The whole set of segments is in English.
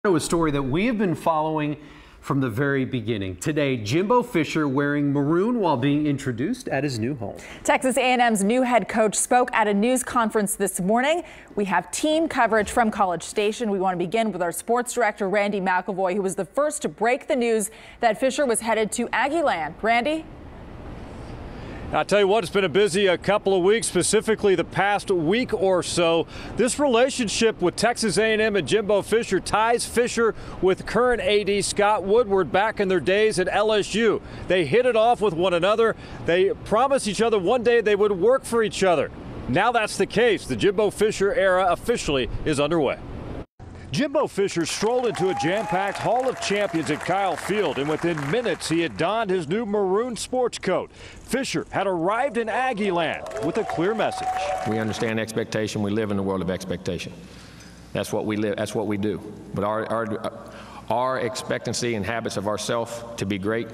A story that we have been following from the very beginning. Today, Jimbo Fisher wearing maroon while being introduced at his new home. Texas A&M's new head coach spoke at a news conference this morning. We have team coverage from College Station. We want to begin with our sports director, Randy McElvoy, who was the first to break the news that Fisher was headed to Aggieland. Randy? I'll tell you what, it's been a busy couple of weeks, specifically the past week or so. This relationship with Texas A&M and Jimbo Fisher ties Fisher with current AD Scott Woodward back in their days at LSU. They hit it off with one another. They promised each other one day they would work for each other. Now that's the case. The Jimbo Fisher era officially is underway. Jimbo Fisher strolled into a jam-packed Hall of Champions at Kyle Field, and within minutes he had donned his new maroon sports coat. Fisher had arrived in Aggieland with a clear message. We understand expectation. We live in the world of expectation. That's what we live. That's what we do. But our expectancy and habits of ourselves to be great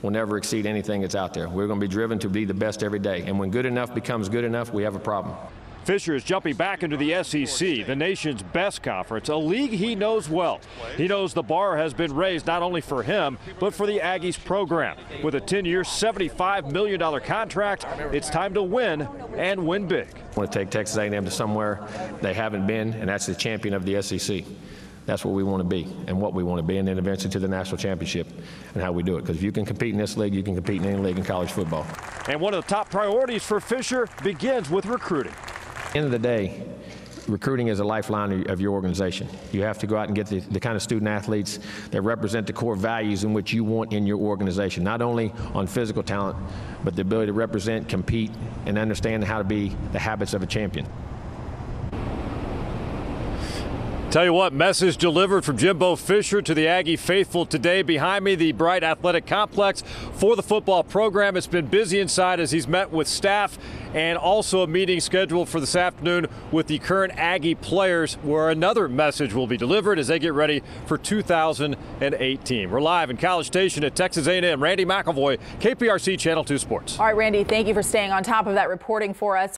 will never exceed anything that's out there. We're going to be driven to be the best every day. And when good enough becomes good enough, we have a problem. Fisher is jumping back into the SEC, the nation's best conference, a league he knows well. He knows the bar has been raised not only for him, but for the Aggies program. With a 10-year, $75 million contract, it's time to win and win big. I want to take Texas A&M to somewhere they haven't been, and that's the champion of the SEC. That's what we want to be and what we want to be, and then eventually to the national championship and how we do it. Because if you can compete in this league, you can compete in any league in college football. And one of the top priorities for Fisher begins with recruiting. At the end of the day, recruiting is a lifeline of your organization. You have to go out and get the kind of student athletes that represent the core values in which you want in your organization, not only on physical talent, but the ability to represent, compete, and understand how to be the habits of a champion. Tell you what, message delivered from Jimbo Fisher to the Aggie faithful today. Behind me, the Bright Athletic Complex for the football program. It's been busy inside as he's met with staff, and also a meeting scheduled for this afternoon with the current Aggie players, where another message will be delivered as they get ready for 2018. We're live in College Station at Texas A&M. Randy McElvoy, KPRC Channel 2 Sports. All right, Randy, thank you for staying on top of that reporting for us.